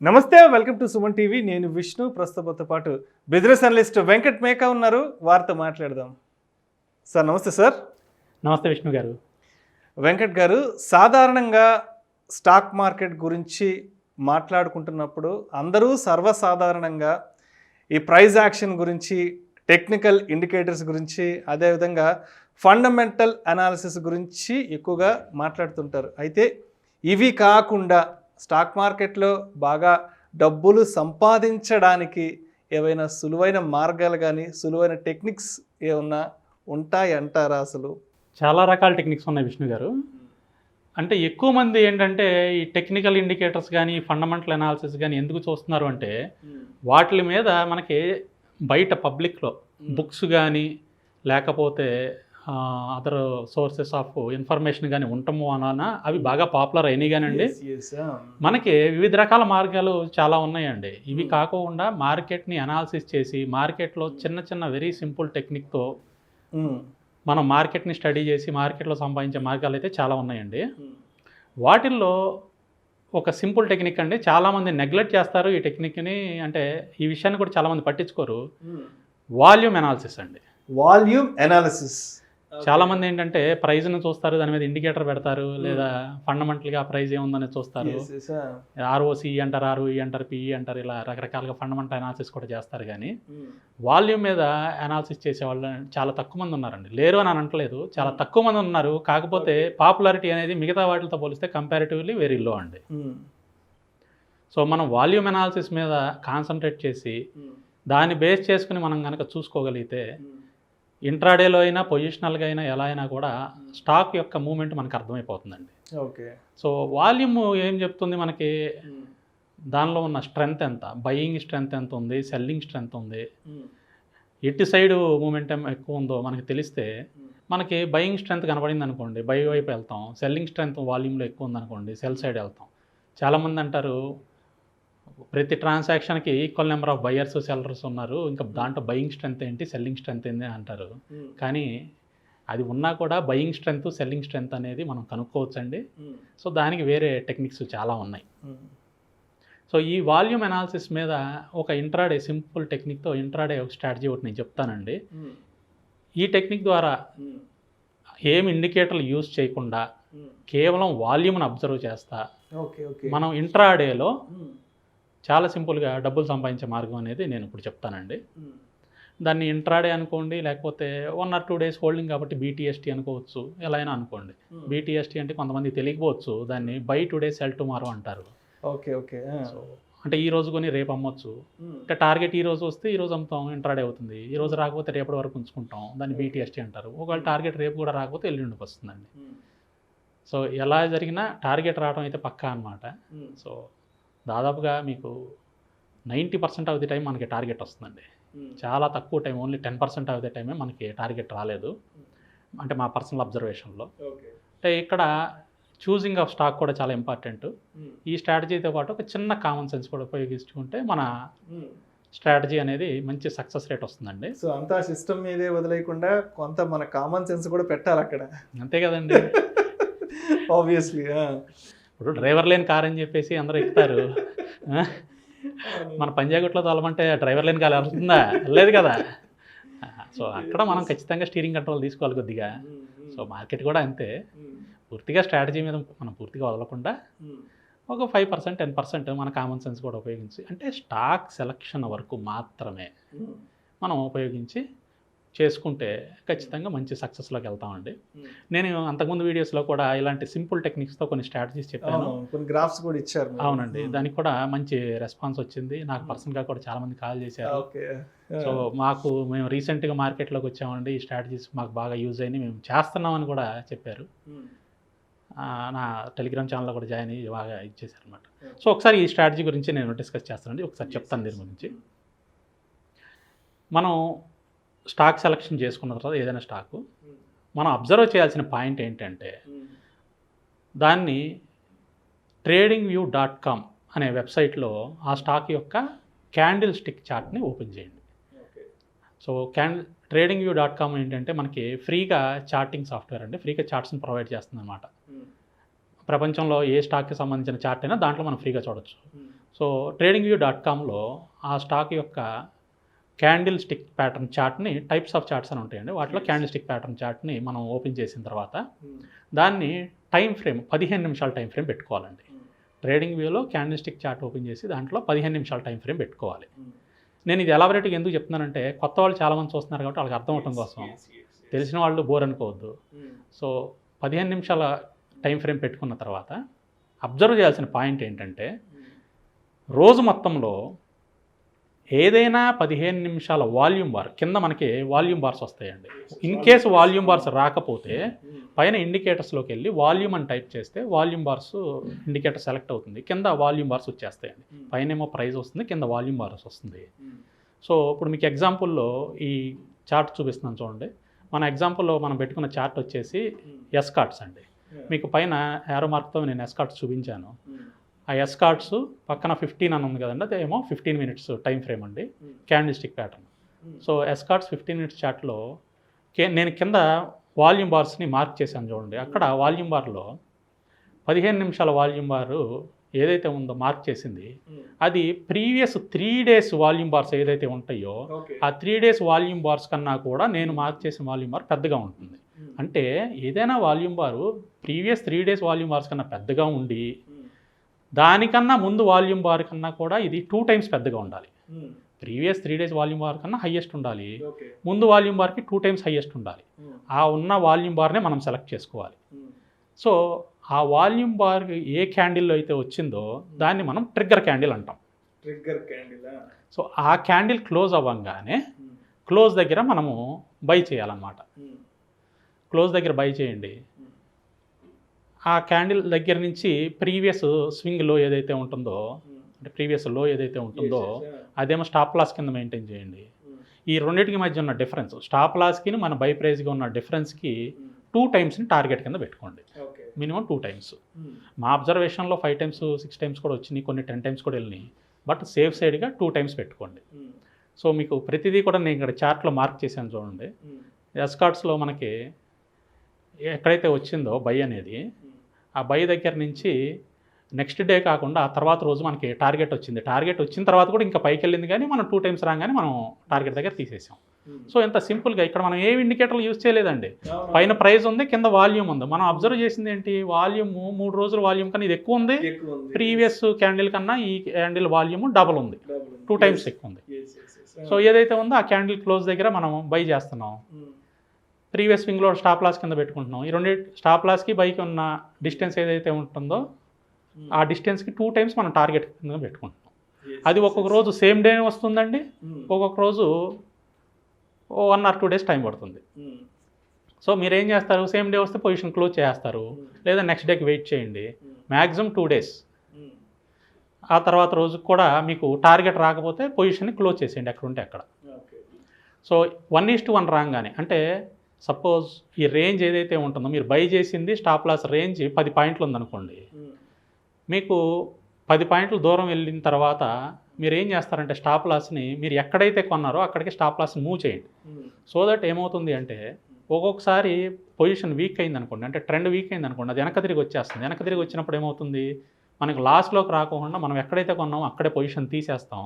నమస్తే, welcome to Suman TV. నేను విష్ణు. ప్రస్తుతంతో పాటు బిజినెస్ అనలిస్ట్ వెంకట్ మేకా ఉన్నారు. వారితో మాట్లాడదాం. సార్ నమస్తే. సార్ నమస్తే విష్ణు గారు. వెంకట్ గారు, సాధారణంగా స్టాక్ మార్కెట్ గురించి మాట్లాడుకుంటున్నప్పుడు అందరూ సర్వసాధారణంగా ఈ ప్రైస్ యాక్షన్ గురించి, టెక్నికల్ ఇండికేటర్స్ గురించి, అదేవిధంగా ఫండమెంటల్ అనాలిసిస్ గురించి ఎక్కువగా మాట్లాడుతుంటారు. అయితే ఇవి కాకుండా స్టాక్ మార్కెట్లో బాగా డబ్బులు సంపాదించడానికి ఏవైనా సులువైన మార్గాలు కానీ, సులువైన టెక్నిక్స్ ఏమన్నా ఉంటాయి అంటారా? అసలు చాలా రకాల టెక్నిక్స్ ఉన్నాయి విష్ణు గారు. అంటే ఎక్కువ మంది ఏంటంటే ఈ టెక్నికల్ ఇండికేటర్స్ కానీ, ఫండమెంటల్ అనాలిసిస్ కానీ ఎందుకు చూస్తున్నారు అంటే వాటి మీద మనకి బయట పబ్లిక్లో బుక్స్ కానీ లేకపోతే అదర్ సోర్సెస్ ఆఫ్ ఇన్ఫర్మేషన్ కానీ ఉండటము వలన అవి బాగా పాపులర్ అయినాయి కానండి. మనకి వివిధ రకాల మార్గాలు చాలా ఉన్నాయండి. ఇవి కాకుండా మార్కెట్ని అనాలిసిస్ చేసి మార్కెట్లో చిన్న చిన్న వెరీ సింపుల్ టెక్నిక్తో మనం మార్కెట్ని స్టడీ చేసి మార్కెట్లో సంపాదించే మార్గాలు అయితే చాలా ఉన్నాయండి. వాటిల్లో ఒక సింపుల్ టెక్నిక్ అండి, చాలామంది నెగ్లెక్ట్ చేస్తారు ఈ టెక్నిక్ని. అంటే ఈ విషయాన్ని కూడా చాలామంది పట్టించుకోరు. వాల్యూమ్ అనాలిసిస్ అండి. Volume analysis. చాలామంది ఏంటంటే ప్రైజ్ను చూస్తారు, దాని మీద ఇండికేటర్ పెడతారు, లేదా ఫండమెంటల్గా ప్రైజ్ ఏముందని చూస్తారు. ఆర్ఓసి అంటారు, ఆర్ఓఈ అంటారు, పిఈ అంటారు, ఇలా రకరకాలుగా ఫండమెంటల్ అనాలిసిస్ కూడా చేస్తారు. కానీ వాల్యూమ్ మీద అనాలిసిస్ చేసే వాళ్ళు చాలా తక్కువ మంది ఉన్నారండి. లేరు అని అనట్లేదు, చాలా తక్కువ మంది ఉన్నారు. కాకపోతే పాపులారిటీ అనేది మిగతా వాటితో పోలిస్తే కంపారిటివ్లీ వెరీ లో అండి. సో మనం వాల్యూమ్ అనాలిసిస్ మీద కాన్సన్ట్రేట్ చేసి దాన్ని బేస్ చేసుకుని మనం కనుక చూసుకోగలిగితే ఇంట్రాడేలో అయినా పొజిషనల్గా అయినా ఎలా అయినా కూడా స్టాక్ యొక్క మూమెంట్ మనకు అర్థమైపోతుందండి. ఓకే. సో వాల్యూమ్ ఏం చెప్తుంది మనకి, దానిలో ఉన్న స్ట్రెంగ్త్ ఎంత, బయింగ్ స్ట్రెంగ్త్ ఎంత ఉంది, సెల్లింగ్ స్ట్రెంగ్త్ ఉంది, ఎటు సైడ్ మూమెంటం ఎక్కువ ఉందో మనకి తెలిస్తే మనకి బయింగ్ స్ట్రెంగ్త్ కనబడింది అనుకోండి బై వైపు వెళ్తాం, సెల్లింగ్ స్ట్రెంగ్త్ వాల్యూమ్లో ఎక్కువ ఉందనుకోండి సెల్ సైడ్ వెళ్తాం. చాలామంది అంటారు ప్రతి ట్రాన్సాక్షన్కి equal number of buyers sellers ఉన్నారు, ఇంకా దాంట్లో బయింగ్ స్ట్రెంత్ ఏంటి, సెల్లింగ్ స్ట్రెంత్ ఏంటి అంటారు. కానీ అది ఉన్నా కూడా బయింగ్ స్ట్రెంత్, సెల్లింగ్ స్ట్రెంత్ అనేది మనం కనుక్కోవచ్చండి. సో దానికి వేరే టెక్నిక్స్ చాలా ఉన్నాయి. సో ఈ వాల్యూమ్ అనాలిసిస్ మీద ఒక ఇంట్రాడే సింపుల్ టెక్నిక్తో ఇంట్రాడే ఒక స్ట్రాటజీ ఒకటి నేను చెప్తానండి. ఈ టెక్నిక్ ద్వారా ఏం ఇండికేటర్లు యూజ్ చేయకుండా కేవలం వాల్యూమ్ని అబ్జర్వ్ చేస్తా మనం ఇంట్రాడేలో చాలా సింపుల్గా డబ్బులు సంపాదించే మార్గం అనేది నేను ఇప్పుడు చెప్తానండి. దాన్ని ఇంట్రాడే అనుకోండి, లేకపోతే 1 or 2 days హోల్డింగ్ కాబట్టి బీటీఎస్టీ అనుకోవచ్చు, ఎలా అయినా అనుకోండి. బీటీఎస్టీ అంటే కొంతమంది తెలియకపోవచ్చు, దాన్ని బై టుడే సెల్ టుమారో అంటారు. Okay okay. సో అంటే ఈ రోజు కొని రేపు అమ్మొచ్చు. అంటే టార్గెట్ ఈ రోజు వస్తే ఈ రోజు అమ్ముతాం, ఇంట్రాడే అవుతుంది. ఈ రోజు రాకపోతే రేపటి వరకు ఉంచుకుంటాం, దాన్ని బీటీఎస్టీ అంటారు. ఒకవేళ టార్గెట్ రేపు కూడా రాకపోతే ఎల్లుండికి వస్తుందండి. సో ఎలా జరిగినా టార్గెట్ రావడం అయితే పక్కా అనమాట. సో దాదాపుగా మీకు 90% ఆఫ్ ది టైం మనకి టార్గెట్ వస్తుందండి. చాలా తక్కువ టైం, ఓన్లీ 10% ఆఫ్ ది టైమే మనకి టార్గెట్ రాలేదు, అంటే మా పర్సనల్ అబ్జర్వేషన్లో. అంటే ఇక్కడ చూసింగ్ ఆఫ్ స్టాక్ కూడా చాలా ఇంపార్టెంట్. ఈ స్ట్రాటజీతో పాటు ఒక చిన్న కామన్ సెన్స్ కూడా ఉపయోగించుకుంటే మన స్ట్రాటజీ అనేది మంచి సక్సెస్ రేట్ వస్తుందండి. సో అంతా సిస్టమ్ మీదే వదిలేయకుండా కొంత మన కామన్ సెన్స్ కూడా పెట్టాలి అక్కడ. అంతే కదండి. ఆబ్వియస్లీ. ఇప్పుడు డ్రైవర్ లేని కార్ అని చెప్పేసి అందరూ ఎక్కుతారు. మన పంజాగుట్లో తోలమంటే డ్రైవర్ లేని కార్ వెళ్తుందా? లేదు కదా. సో అక్కడ మనం ఖచ్చితంగా స్టీరింగ్ కంట్రోల్ తీసుకోవాలి కొద్దిగా. సో మార్కెట్ కూడా అంతే. పూర్తిగా స్ట్రాటజీ మీద మనం పూర్తిగా వదలకుండా ఒక 5%, 10% మన కామన్ సెన్స్ కూడా ఉపయోగించి, అంటే స్టాక్ సెలక్షన్ వరకు మాత్రమే మనం ఉపయోగించి చేసుకుంటే ఖచ్చితంగా మంచి సక్సెస్లోకి వెళ్తామండి. నేను అంతకుముందు వీడియోస్లో కూడా ఇలాంటి సింపుల్ టెక్నిక్స్తో కొన్ని స్ట్రాటజీస్ చెప్పాను, కొన్ని గ్రాఫ్స్ కూడా ఇచ్చారు. అవునండి, దానికి కూడా మంచి రెస్పాన్స్ వచ్చింది. నాకు పర్సనల్గా కూడా చాలామంది కాల్ చేశారు. సో మేము రీసెంట్గా మార్కెట్లోకి వచ్చామండి, ఈ స్ట్రాటజీస్ మాకు బాగా యూజ్ అయ్యి మేము చేస్తున్నామని కూడా చెప్పారు. నా టెలిగ్రామ్ ఛానల్లో కూడా జాయిన్ అయ్యి బాగా ఇచ్చేసారు అనమాట. సో ఒకసారి ఈ స్ట్రాటజీ గురించి నేను డిస్కస్ చేస్తానండి, ఒకసారి చెప్తాను దీని గురించి. మనం స్టాక్ సెలెక్షన్ చేసుకున్న తర్వాత ఏదైనా స్టాకు మనం అబ్జర్వ్ చేయాల్సిన పాయింట్ ఏంటంటే దాన్ని tradingview.com అనే వెబ్సైట్లో ఆ స్టాక్ యొక్క క్యాండిల్ స్టిక్ చార్ట్ని ఓపెన్ చేయండి. సో tradingview.com ఏంటంటే మనకి ఫ్రీగా చార్టింగ్ సాఫ్ట్వేర్ అండి, ఫ్రీగా చార్ట్స్ని ప్రొవైడ్ చేస్తుంది అనమాట. ప్రపంచంలో ఏ స్టాక్కి సంబంధించిన చార్ట్ అయినా దాంట్లో మనం ఫ్రీగా చూడొచ్చు. సో tradingview.comలో ఆ స్టాక్ యొక్క క్యాండిల్ స్టిక్ ప్యాటర్న్ చార్ట్ని టైప్స్ ఆఫ్ చార్ట్స్ అని ఉంటాయండి. వాటిలో క్యాండిల్ స్టిక్ ప్యాటర్న్ చార్ట్ని మనం ఓపెన్ చేసిన తర్వాత దాన్ని టైం ఫ్రేమ్ 15 నిమిషాల టైం ఫ్రేమ్ పెట్టుకోవాలండి. ట్రేడింగ్ వ్యూలో క్యాండిల్ స్టిక్ చార్ట్ ఓపెన్ చేసి దాంట్లో 15 నిమిషాల టైం ఫ్రేమ్ పెట్టుకోవాలి. నేను ఇది ఎలాబరేట్గా ఎందుకు చెప్తున్నానంటే కొత్త వాళ్ళు చాలామంది చూస్తున్నారు కాబట్టి వాళ్ళకి అర్థం అవడం కోసం, తెలిసిన వాళ్ళు బోర్ అనుకోవద్దు. సో 15 నిమిషాల టైం ఫ్రేమ్ పెట్టుకున్న తర్వాత అబ్జర్వ్ చేయాల్సిన పాయింట్ ఏంటంటే రోజు మొత్తంలో ఏదైనా 15 నిమిషాల వాల్యూమ్ బార్ కింద మనకి వాల్యూమ్ బార్స్ వస్తాయండి. ఇన్ కేసు వాల్యూమ్ బార్స్ రాకపోతే పైన ఇండికేటర్స్లోకి వెళ్ళి వాల్యూమ్ అని టైప్ చేస్తే వాల్యూమ్ బార్స్ ఇండికేటర్ సెలెక్ట్ అవుతుంది, కింద వాల్యూమ్ బార్స్ వచ్చేస్తాయండి. పైన ఏమో ప్రైస్ వస్తుంది, కింద వాల్యూమ్ బార్స్ వస్తుంది. సో ఇప్పుడు మీకు ఎగ్జాంపుల్లో ఈ చార్ట్ చూపిస్తున్నాను చూడండి. మన ఎగ్జాంపుల్లో మనం పెట్టుకున్న చార్ట్ వచ్చేసి ఎస్ కార్డ్స్ అండి. మీకు పైన యారో మార్క్తో నేను ఎస్ కార్డ్స్ చూపించాను. ఆ ఎస్ కార్డ్స్ పక్కన 15 అని ఉంది కదండి, అదేమో 15 మినిట్స్ టైం ఫ్రేమ్ అండి, క్యాండిల్ స్టిక్ ప్యాటర్న్. సో ఎస్ కార్డ్స్ 15 మినిట్స్ చార్ట్లో నేను కింద వాల్యూమ్ బార్స్ని మార్క్ చేశాను చూడండి. అక్కడ వాల్యూమ్ బార్లో 15 నిమిషాల వాల్యూమ్ బారు ఏదైతే ఉందో మార్క్ చేసింది అది ప్రీవియస్ 3 days వాల్యూమ్ బార్స్ ఏదైతే ఉంటాయో ఆ 3 days వాల్యూమ్ బార్స్ కన్నా కూడా నేను మార్క్ చేసిన వాల్యూమ్ బార్ పెద్దగా ఉంటుంది. అంటే ఏదైనా వాల్యూమ్ బారు ప్రీవియస్ 3 days వాల్యూమ్ బార్స్ కన్నా పెద్దగా ఉండి దానికన్నా ముందు వాల్యూమ్ బార్ కన్నా కూడా ఇది 2 times పెద్దగా ఉండాలి. ప్రీవియస్ 3 days వాల్యూమ్ బార్ కన్నా హైయెస్ట్ ఉండాలి, ముందు వాల్యూమ్ బార్కి 2 times హైయెస్ట్ ఉండాలి. ఆ ఉన్న వాల్యూమ్ బార్నే మనం సెలెక్ట్ చేసుకోవాలి. సో ఆ వాల్యూమ్ బార్ ఏ క్యాండిల్లో అయితే వచ్చిందో దాన్ని మనం ట్రిగ్గర్ క్యాండిల్ అంటాం. Trigger candle. సో ఆ క్యాండిల్ క్లోజ్ అవ్వగానే క్లోజ్ దగ్గర మనము బై చేయాలన్నమాట. క్లోజ్ దగ్గర బై చేయండి. ఆ క్యాండిల్ దగ్గర నుంచి ప్రీవియస్ స్వింగ్ లో ఏదైతే ఉంటుందో, అంటే ప్రీవియస్ లో ఏదైతే ఉంటుందో అదేమో స్టాప్ లాస్ కింద మెయింటైన్ చేయండి. ఈ రెండింటికి మధ్య ఉన్న డిఫరెన్స్, స్టాప్ లాస్కి మన బై ప్రైస్గా ఉన్న డిఫరెన్స్కి 2 timesని టార్గెట్ కింద పెట్టుకోండి. Minimum 2 times. మా అబ్జర్వేషన్లో 5 times 6 times కూడా వచ్చినాయి, కొన్ని 10 times కూడా వెళ్ళినాయి. బట్ సేఫ్ సైడ్గా 2 times పెట్టుకోండి. సో మీకు ప్రతిదీ కూడా నేను ఇక్కడ చార్ట్లో మార్క్ చేశాను చూడండి. ఎస్ కార్డ్స్లో మనకి ఎక్కడైతే వచ్చిందో బై అనేది, ఆ బై దగ్గర నుంచి నెక్స్ట్ డే కాకుండా ఆ తర్వాత రోజు మనకి టార్గెట్ వచ్చింది. టార్గెట్ వచ్చిన తర్వాత కూడా ఇంకా పైకి వెళ్ళింది, కానీ మనం 2 times రాగానే మనం టార్గెట్ దగ్గర తీసేసాం. సో ఇంత సింపుల్గా ఇక్కడ మనం ఏ ఇండికేటర్లు యూజ్ చేయలేదండి. పైన ప్రైస్ ఉంది, కింద వాల్యూమ్ ఉంది. మనం అబ్జర్వ్ చేసింది ఏంటి, వాల్యూమ్ 3 రోజుల వాల్యూమ్ కన్నా ఇది ఎక్కువ ఉంది, ప్రీవియస్ క్యాండిల్ కన్నా ఈ క్యాండిల్ వాల్యూమ్ డబుల్ ఉంది, 2 times ఎక్కువ ఉంది. సో ఏదైతే ఉందో ఆ క్యాండిల్ క్లోజ్ దగ్గర మనం బై చేస్తున్నాం. ప్రీవియస్ స్వింగ్లో స్టాప్ లాస్ కింద పెట్టుకుంటున్నాం. ఈ రెండు స్టాప్ లాస్కి బైకి ఉన్న డిస్టెన్స్ ఏదైతే ఉంటుందో ఆ డిస్టెన్స్కి 2 times మనం టార్గెట్ కింద పెట్టుకుంటున్నాం. అది ఒక్కొక్క రోజు సేమ్ డే వస్తుందండి, ఒక్కొక్క రోజు 1 or 2 days టైం పడుతుంది. సో మీరు ఏం చేస్తారు, సేమ్ డే వస్తే పొజిషన్ క్లోజ్ చేస్తారు, లేదా నెక్స్ట్ డేకి వెయిట్ చేయండి. Maximum 2 days. ఆ తర్వాత రోజు కూడా మీకు టార్గెట్ రాకపోతే పొజిషన్ని క్లోజ్ చేసేయండి ఎక్కడ ఉంటే అక్కడ. సో 1:1 రాగానే, అంటే సపోజ్ ఈ రేంజ్ ఏదైతే ఉంటుందో మీరు బై చేసింది స్టాప్ లాస్ రేంజ్ 10 పాయింట్లు ఉందనుకోండి, మీకు 10 పాయింట్లు దూరం వెళ్ళిన తర్వాత మీరు ఏం చేస్తారంటే స్టాప్ లాస్ని మీరు ఎక్కడైతే కొన్నారో అక్కడికి స్టాప్ లాస్ని మూవ్ చేయండి. సో దట్ ఏమవుతుంది అంటే ఒక్కొక్కసారి పొజిషన్ వీక్ అయింది అనుకోండి, అంటే ట్రెండ్ వీక్ అయింది అనుకోండి, అది వెనక తిరిగి వచ్చేస్తుంది. వెనక తిరిగి వచ్చినప్పుడు ఏమవుతుంది, మనకు లాస్లోకి రాకుండా మనం ఎక్కడైతే కొన్నామో అక్కడే పొజిషన్ తీసేస్తాం.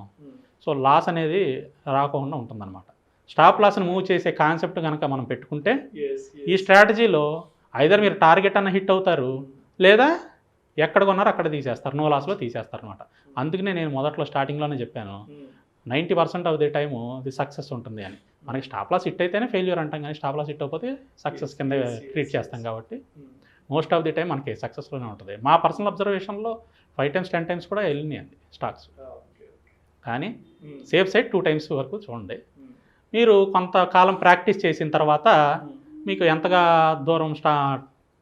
సో లాస్ అనేది రాకుండా ఉంటుందన్నమాట. స్టాప్ లాస్ని మూవ్ చేసే కాన్సెప్ట్ కనుక మనం పెట్టుకుంటే ఈ స్ట్రాటజీలో ఐదర్ మీరు టార్గెట్ అన్న హిట్ అవుతారు, లేదా ఎక్కడ కొన్నారో అక్కడ తీసేస్తారు, నో లాస్లో తీసేస్తారు అనమాట. అందుకనే నేను మొదట్లో స్టార్టింగ్లోనే చెప్పాను 90% ఆఫ్ ది టైము ఇది సక్సెస్ ఉంటుంది అని. మనకి స్టాప్ లాస్ హిట్ అయితేనే ఫెయిల్యూర్ అంటాం, కానీ స్టాప్ లాస్ హిట్ అయిపోతే సక్సెస్ కింద ట్రీట్ చేస్తాం. కాబట్టి మోస్ట్ ఆఫ్ ది టైం మనకి సక్సెస్లోనే ఉంటుంది. మా పర్సనల్ అబ్జర్వేషన్లో 5 times 10 times కూడా వెళ్ళినాయండి స్టాక్స్, కానీ సేఫ్ సైడ్ 2 times వరకు చూడండి. మీరు కొంతకాలం ప్రాక్టీస్ చేసిన తర్వాత మీకు ఎంతగా దూరం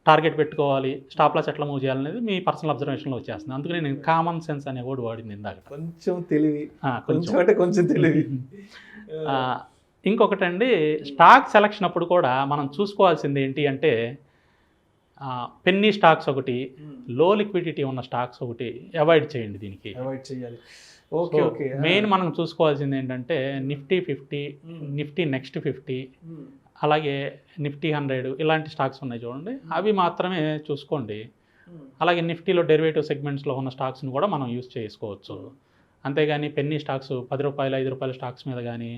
టార్గెట్ పెట్టుకోవాలి, స్టాప్ లాస్ ఎట్లా మూవ్ చేయాలనేది మీ పర్సనల్ అబ్జర్వేషన్లో వచ్చేస్తుంది. అందుకని నేను కామన్ సెన్స్ అనే వర్డ్ వాడింది ఇందాక. కొంచెం తెలివి, కొంచెం తెలివి. ఇంకొకటండి, స్టాక్ సెలక్షన్ అప్పుడు కూడా మనం చూసుకోవాల్సింది ఏంటి అంటే పెన్నీ స్టాక్స్ ఒకటి, లో లిక్విడిటీ ఉన్న స్టాక్స్ ఒకటి అవాయిడ్ చేయండి. దీనికి అవాయిడ్ చేయాలి. మెయిన్ మనం చూసుకోవాల్సింది ఏంటంటే నిఫ్టీ 50, నిఫ్టీ నెక్స్ట్ 50, అలాగే నిఫ్టీ 100 ఇలాంటి స్టాక్స్ ఉన్నాయి చూడండి, అవి మాత్రమే చూసుకోండి. అలాగే నిఫ్టీలో డెరివేటివ్ సెగ్మెంట్స్లో ఉన్న స్టాక్స్ని కూడా మనం యూస్ చేసుకోవచ్చు. అంతేగాని పెన్నీ స్టాక్స్ ₹10 ₹5 స్టాక్స్ మీద కానీ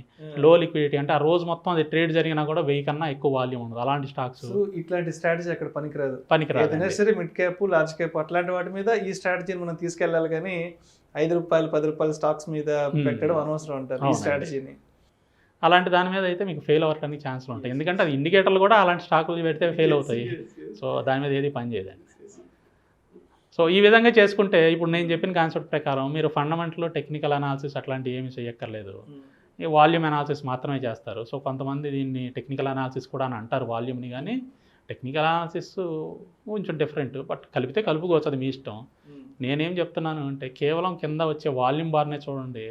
లో లిక్విడిటీ అంటే ఆ రోజు మొత్తం అది ట్రేడ్ జరిగినా కూడా 1000 కన్నా ఎక్కువ వాల్యూమ్ ఉండదు అలాంటి స్టాక్స్. ఇట్లాంటి స్ట్రాటజీ అక్కడ పనికిరాదు. పనికిరాదు. సరే మిడ్ క్యాప్ లార్జ్ క్యాప్ అట్లాంటి వాటి మీద ఈ స్ట్రాటజీని మనం తీసుకెళ్ళాలి, కానీ ₹5 ₹10 స్టాక్స్ మీద పెట్టడం అనవసరం అంటారు ఈ స్ట్రాటజీని. అలాంటి దాని మీద అయితే మీకు ఫెయిల్ అవ్వడానికి ఛాన్స్లు ఉంటాయి, ఎందుకంటే అది ఇండికేటర్లు కూడా అలాంటి స్టాకులు పెడితే ఫెయిల్ అవుతాయి. సో దాని మీద ఏది పని చేయదండి. సో ఈ విధంగా చేసుకుంటే ఇప్పుడు నేను చెప్పిన కాన్సెప్ట్ ప్రకారం మీరు ఫండమెంటల్ టెక్నికల్ అనాలిసిస్ అట్లాంటివి ఏమీ చేయక్కర్లేదు, ఈ వాల్యూమ్ అనాలిసిస్ మాత్రమే చేస్తారు. సో కొంతమంది దీన్ని టెక్నికల్ అనాలిసిస్ కూడా అని అంటారు వాల్యూమ్ని, కానీ టెక్నికల్ అనాలిసిస్ కొంచెం డిఫరెంట్, బట్ కలిపితే కలుపుకోవచ్చు, అది మీ ఇష్టం. నేనేం చెప్తున్నాను అంటే కేవలం కింద వచ్చే వాల్యూమ్ బార్నే చూడండి,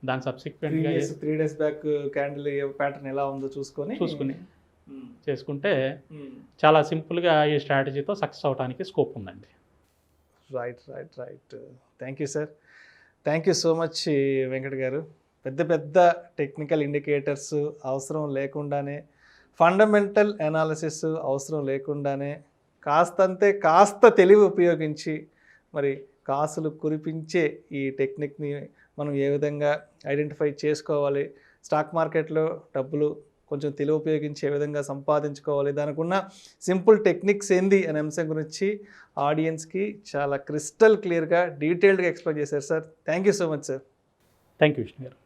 దాని సబ్సిక్వెంట్గా 3 days బ్యాక్ క్యాండిల్ ప్యాటర్న్ ఎలా ఉందో చూసుకొని చేసుకుంటే చాలా సింపుల్గా ఈ స్ట్రాటజీతో సక్సెస్ అవడానికి స్కోప్ ఉందండి. Right. Thank you sir, thank you so much Venkat గారు. పెద్ద టెక్నికల్ ఇండికేటర్స్ అవసరం లేకుండానే, ఫండమెంటల్ అనాలిసిస్ అవసరం లేకుండానే కాస్త తెలివి ఉపయోగించి మరి కాసులు కురిపించే ఈ టెక్నిక్ని మనం ఏ విధంగా ఐడెంటిఫై చేసుకోవాలి, స్టాక్ మార్కెట్లో డబ్బులు కొంచెం తెలివి ఉపయోగించి ఏ విధంగా సంపాదించుకోవాలి, దానికి ఉన్న సింపుల్ టెక్నిక్స్ ఏంది అనే అంశం గురించి ఆడియన్స్కి చాలా క్రిస్టల్ క్లియర్గా డీటెయిల్డ్గా ఎక్స్ప్లెయిన్ చేశారు sir. Thank you so much sir. Thank you Vishnu గారు.